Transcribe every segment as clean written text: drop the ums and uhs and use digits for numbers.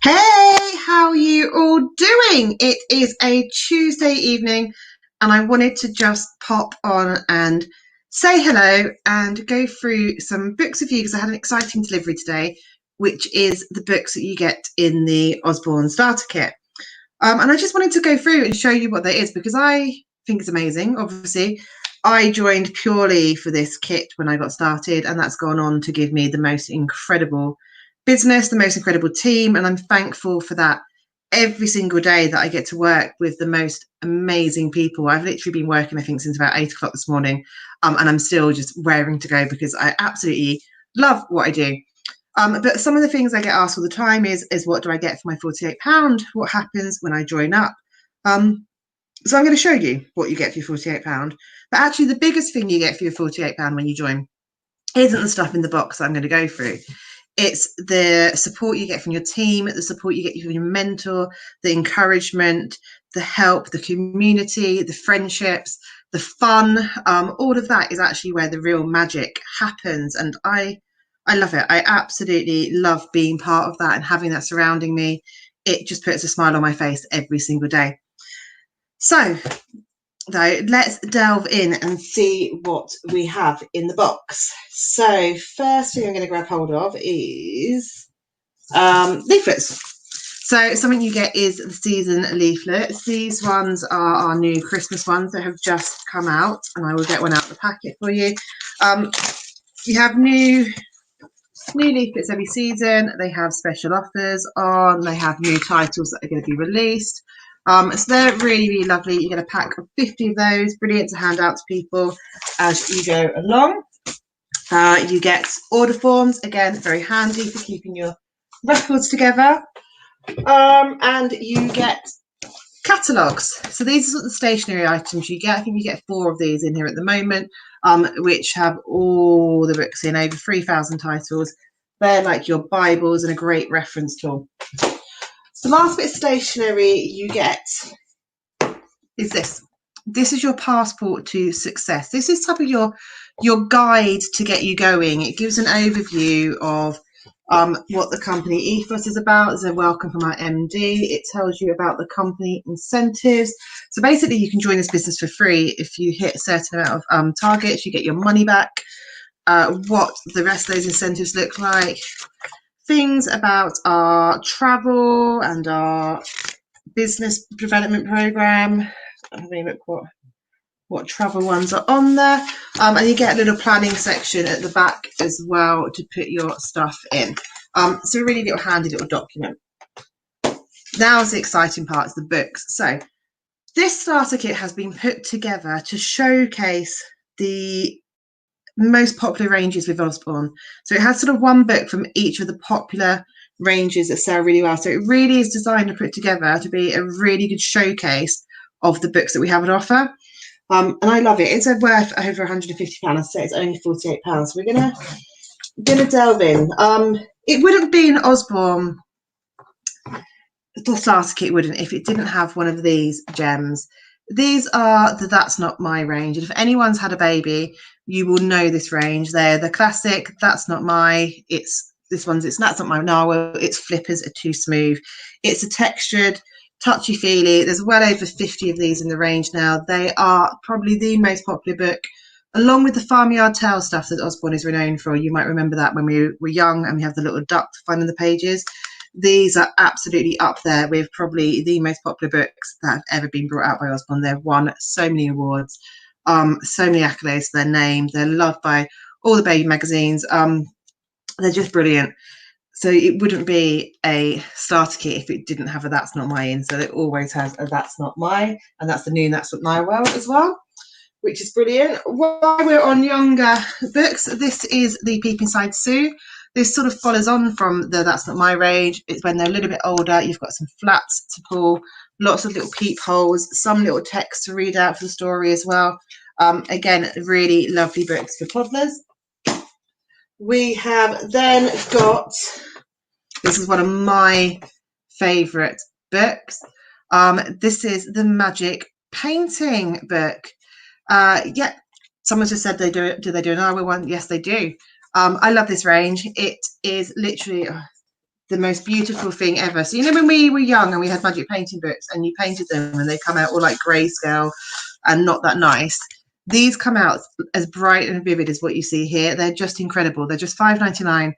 Hey, how are you all doing? It is a Tuesday evening and I wanted to just pop on and say hello and go through some books with you because I had an exciting delivery today, which is the books that you get in the Usborne Starter Kit. And I just wanted to go through and show you what that is because I think it's amazing. Obviously, I joined purely for this kit when I got started, and that's gone on to give me the most incredible business, the most incredible team, and I'm thankful for that every single day that I get to work with the most amazing people. I've literally been working, I think, since about 8 o'clock this morning, and I'm still just raring to go because I absolutely love what I do. But some of the things I get asked all the time is what do I get for my £48? What happens when I join up? So I'm going to show you what you get for your £48. But actually, the biggest thing you get for your £48 when you join isn't the stuff in the box that I'm going to go through. It's the support you get from your team, the support you get from your mentor, the encouragement, the help, the community, the friendships, the fun. All of that is actually where the real magic happens. And I love it. I absolutely love being part of that and having that surrounding me. It just puts a smile on my face every single day. So, though, let's delve in and see what we have in the box. So, first thing I'm going to grab hold of is leaflets. So, something you get is the season leaflets. These ones are our new Christmas ones that have just come out, and I will get one out of the packet for you. You have new leaflets every season. They have special offers on. They have new titles that are going to be released. So they're really, really lovely. You get a pack of 50 of those. Brilliant to hand out to people as you go along. You get order forms. Again, very handy for keeping your records together. And you get catalogues. So these are the stationery items you get. I think you get 4 of these in here at the moment, which have all the books in, over 3,000 titles. They're like your Bibles and a great reference tool. The last bit of stationery you get is this. This is your passport to success. This is type of your guide to get you going. It gives an overview of what the company ethos is about. There's a welcome from our MD. It tells you about the company incentives. So basically, you can join this business for free. If you hit a certain amount of targets, you get your money back. What the rest of those incentives look like. Things about our travel and our business development program. Having a look what travel ones are on there, and you get a little planning section at the back as well to put your stuff in. So a really little handy little document. Now's the exciting part, is the books. So this starter kit has been put together to showcase the most popular ranges with Usborne. So it has sort of one book from each of the popular ranges that sell really well. So it really is designed and put together to be a really good showcase of the books that we have on offer. And I love it. It's worth over £150. So it's only £48. So we're gonna delve in. It wouldn't be an Usborne starter kit, wouldn't, if it didn't have one of these gems. These are the That's Not My range. And if anyone's had a baby, you will know this range. They're the classic That's Not My. It's this one's it's That's Not My Narwhal. Its flippers are too smooth. It's a textured, touchy-feely. There's well over 50 of these in the range now. They are probably the most popular book, along with the Farmyard Tales stuff that Usborne is renowned for. You might remember that when we were young and we have the little duck finding the pages. These are absolutely up there with probably the most popular books that have ever been brought out by Usborne. They've won so many awards, so many accolades to their name. They're loved by all the baby magazines. They're just brilliant. So it wouldn't be a starter kit if it didn't have a That's Not My in. So it always has a That's Not My, and that's the new That's Not My World as well, which is brilliant. While we're on younger books, this is the Peep Inside Sue. This sort of follows on from the That's Not My range. It's when they're a little bit older. You've got some flats to pull, lots of little peepholes, some little text to read out for the story as well. Again, really lovely books for toddlers. We have then got, this is one of my favourite books. This is the Magic Painting book. Yeah, someone just said do they do an Iowa one? Yes, they do. I love this range. It is literally the most beautiful thing ever. So, you know, when we were young and we had magic painting books and you painted them and they come out all like grayscale and not that nice, these come out as bright and vivid as what you see here. They're just incredible. They're just $5.99.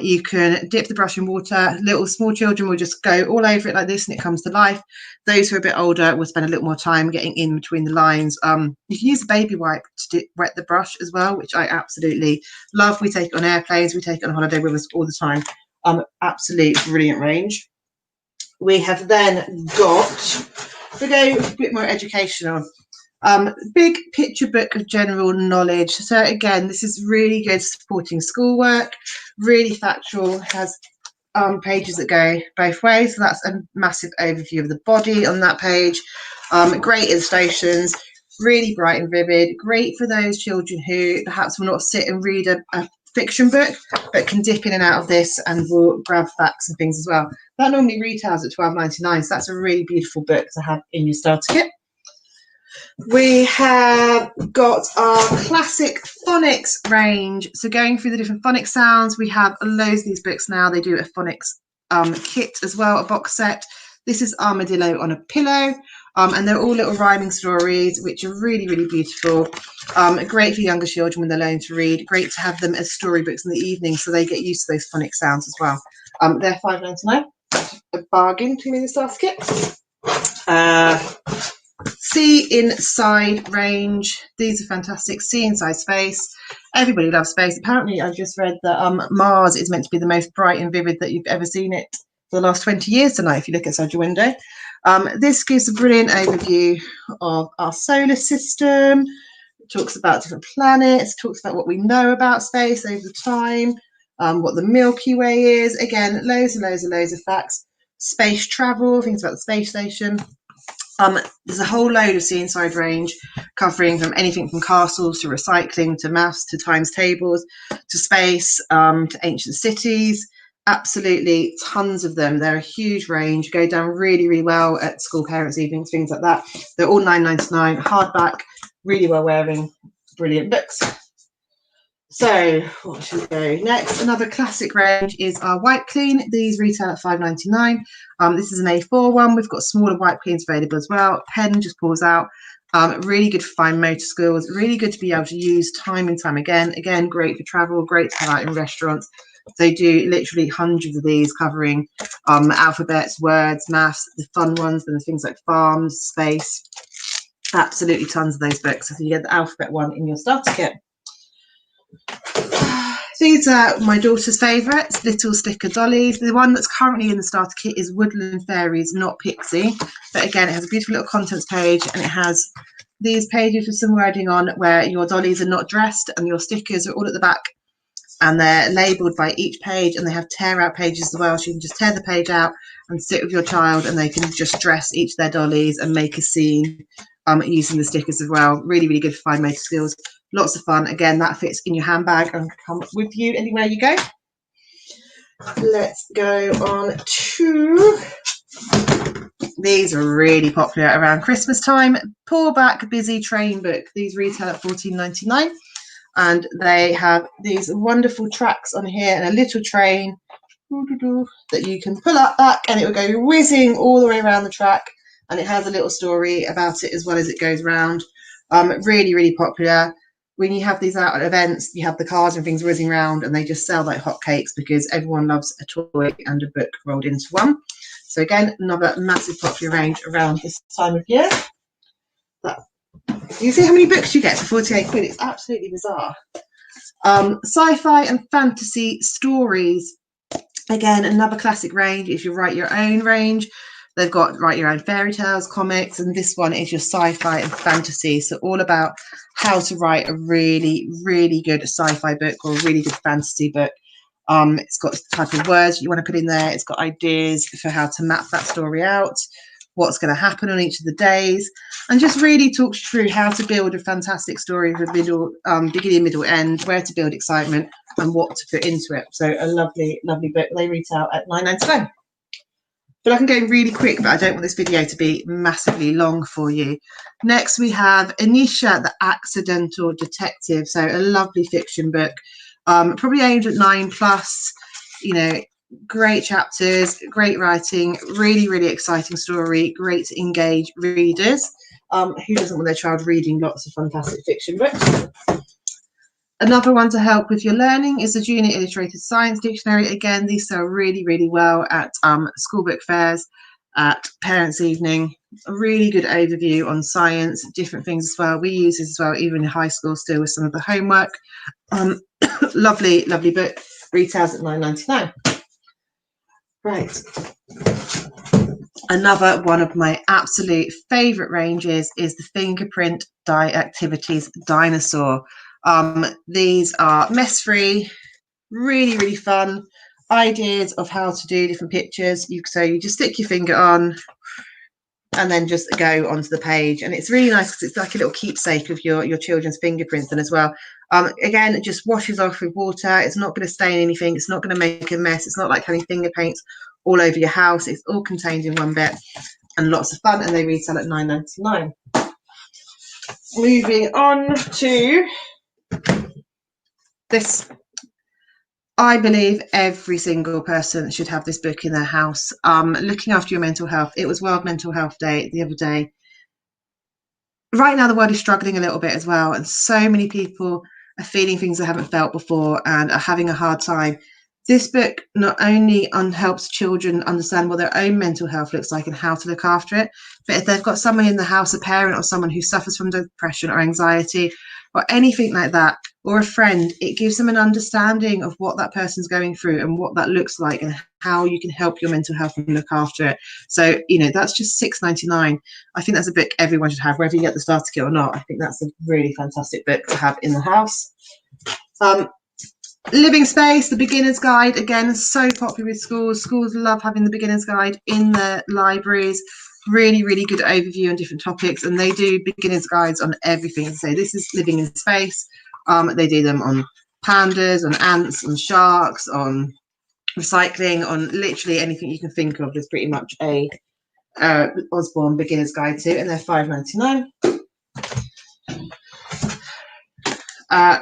You can dip the brush in water. Little small children will just go all over it like this and it comes to life. Those who are a bit older will spend a little more time getting in between the lines. You can use a baby wipe to wet the brush as well, which I absolutely love. We take it on airplanes. We take it on holiday with us all the time. Absolute brilliant range. We have then got, we go a bit more educational. Big picture book of general knowledge. So again, this is really good supporting schoolwork, really factual, has pages that go both ways. So that's a massive overview of the body on that page. Great illustrations, really bright and vivid, great for those children who perhaps will not sit and read a fiction book, but can dip in and out of this and will grab facts and things as well. That normally retails at $12.99, so that's a really beautiful book to have in your starter kit. We have got our classic phonics range. So going through the different phonics sounds, we have loads of these books now. They do a phonics kit as well, a box set. This is Armadillo on a Pillow. And they're all little rhyming stories, which are really, really beautiful. Great for younger children when they're learning to read. Great to have them as storybooks in the evening so they get used to those phonics sounds as well. They're $5.99, a bargain to me in the starter kit. See Inside range. These are fantastic. See Inside space. Everybody loves space. Apparently, I just read that Mars is meant to be the most bright and vivid that you've ever seen it for the last 20 years tonight, if you look outside your window. This gives a brilliant overview of our solar system. It talks about different planets, talks about what we know about space over time, what the Milky Way is. Again, loads and loads and loads of facts. Space travel, things about the space station. There's a whole load of See Inside range covering from anything from castles to recycling to maths to times tables to space to ancient cities. Absolutely tons of them. They're a huge range, go down really, really well at school parents' evenings, things like that. They're all $9.99, hardback, really well wearing, brilliant books. So what should we go next? Another classic range is our Wipe Clean. These retail at $5.99. This is an A4 one. We've got smaller wipe cleans available as well. Pen just pulls out. Really good for fine motor skills. Really good to be able to use time and time again. Again, great for travel. Great to have out in restaurants. They do literally hundreds of these covering alphabets, words, maths, the fun ones, and the things like farms, space. Absolutely tons of those books. So you get the alphabet one in your starter kit. These are my daughter's favourites, little sticker dollies. The one that's currently in the starter kit is Woodland Fairies, not Pixie. But again, it has a beautiful little contents page and it has these pages with some wording on where your dollies are not dressed and your stickers are all at the back. And they're labelled by each page and they have tear out pages as well. So you can just tear the page out and sit with your child and they can just dress each of their dollies and make a scene using the stickers as well. Really, really good for fine motor skills. Lots of fun. Again, that fits in your handbag and can come with you anywhere you go. Let's go on to, these are really popular around Christmas time. Pull Back Busy Train book. These retail at $14.99. And they have these wonderful tracks on here and a little train that you can pull up back and it will go whizzing all the way around the track. And it has a little story about it as well as it goes around. Really, really popular. When you have these out at events, you have the cars and things whizzing around and they just sell like hotcakes because everyone loves a toy and a book rolled into one. So again, another massive popular range around this time of year. You see how many books you get for 48 quid? It's absolutely bizarre. Sci-fi and fantasy stories. Again, another classic range. If you write your own range, they've got write your own fairy tales, comics, and this one is your sci-fi and fantasy. So all about how to write a really, really good sci-fi book or a really good fantasy book. It's got the type of words you want to put in there. It's got ideas for how to map that story out, what's going to happen on each of the days, and just really talks through how to build a fantastic story with middle, beginning, middle, end, where to build excitement and what to put into it. So a lovely, lovely book. They retail at $9.99. But I can go really quick, but I don't want this video to be massively long for you. Next, we have Anisha, the Accidental Detective. So a lovely fiction book, probably aimed at 9+. You know, great chapters, great writing, really, really exciting story, great to engage readers. Who doesn't want their child reading lots of fantastic fiction books? Another one to help with your learning is the Junior Illustrated Science Dictionary. Again, these sell really, really well at school book fairs, at parents' evening. A really good overview on science, different things as well. We use this as well, even in high school still with some of the homework. Lovely, lovely book. Retails at £9.99. Right. Another one of my absolute favourite ranges is the Fingerprint Die Activities Dinosaur. These are mess-free, really, really fun ideas of how to do different pictures. So you just stick your finger on and then just go onto the page. And it's really nice because it's like a little keepsake of your children's fingerprints then as well. Again, it just washes off with water. It's not going to stain anything. It's not going to make a mess. It's not like having finger paints all over your house. It's all contained in one bit and lots of fun. And they retail at £9.99. Moving on to this. I believe every single person should have this book in their house. Looking after your mental health. It was World Mental Health Day the other day. Right now, the world is struggling a little bit as well. And so many people are feeling things they haven't felt before and are having a hard time. This book not only helps children understand what their own mental health looks like and how to look after it, but if they've got someone in the house, a parent or someone who suffers from depression or anxiety or anything like that, or a friend, it gives them an understanding of what that person's going through and what that looks like and how you can help your mental health and look after it. So, that's just £6.99. I think that's a book everyone should have, whether you get the starter kit or not. I think that's a really fantastic book to have in the house. Living Space, the Beginner's Guide, again, so popular with schools. Schools love having the Beginner's Guide in their libraries. Really, really good overview on different topics, and they do beginner's guides on everything. So this is Living in Space. They do them on pandas, on ants, on sharks, on recycling, on literally anything you can think of. There's pretty much a Usborne Beginner's Guide to, and they're £5.99.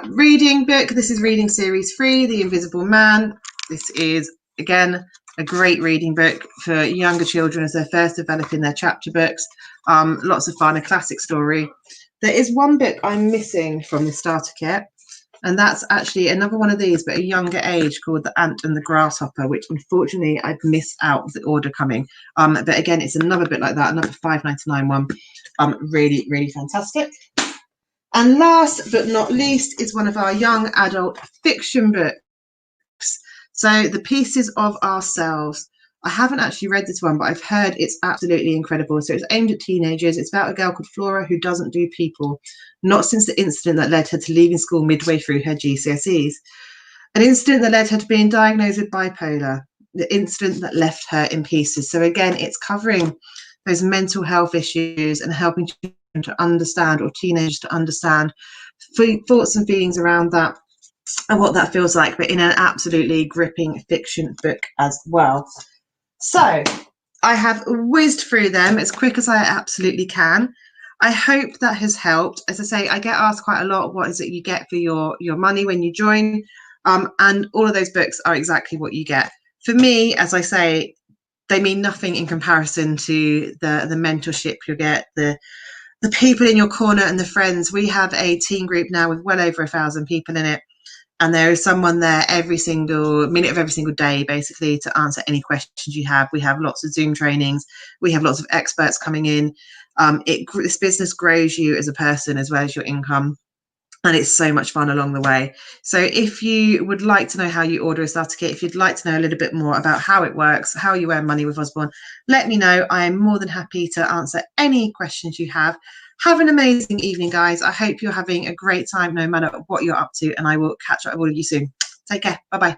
Reading book. This is Reading Series 3, The Invisible Man. This is, again, a great reading book for younger children as they're first developing their chapter books. Lots of fun, a classic story. There is one book I'm missing from the starter kit, and that's actually another one of these, but a younger age, called The Ant and the Grasshopper, which unfortunately I've missed out of the order coming. But again, it's another bit like that, another £5.99 one. Really, really fantastic. And last but not least is one of our young adult fiction books. So The Pieces of Ourselves. I haven't actually read this one, but I've heard it's absolutely incredible. So it's aimed at teenagers. It's about a girl called Flora who doesn't do people, not since the incident that led her to leaving school midway through her GCSEs. An incident that led her to being diagnosed with bipolar, the incident that left her in pieces. So again, it's covering those mental health issues and helping children to understand, or teenagers to understand, thoughts and feelings around that and what that feels like, but in an absolutely gripping fiction book as well. So I have whizzed through them as quick as I absolutely can. I hope that has helped. As I say, I get asked quite a lot, what is it you get for your money when you join? And all of those books are exactly what you get. For me, as I say, they mean nothing in comparison to the mentorship you'll get, the people in your corner and the friends. We have a teen group now with well over 1,000 people in it. And there is someone there every single minute of every single day, basically, to answer any questions you have. We have lots of Zoom trainings. We have lots of experts coming in. This business grows you as a person as well as your income. And it's so much fun along the way. So if you would like to know how you order a starter kit, if you'd like to know a little bit more about how it works, how you earn money with Usborne, let me know. I am more than happy to answer any questions you have. Have an amazing evening, guys. I hope you're having a great time no matter what you're up to, and I will catch up with all of you soon. Take care. Bye-bye.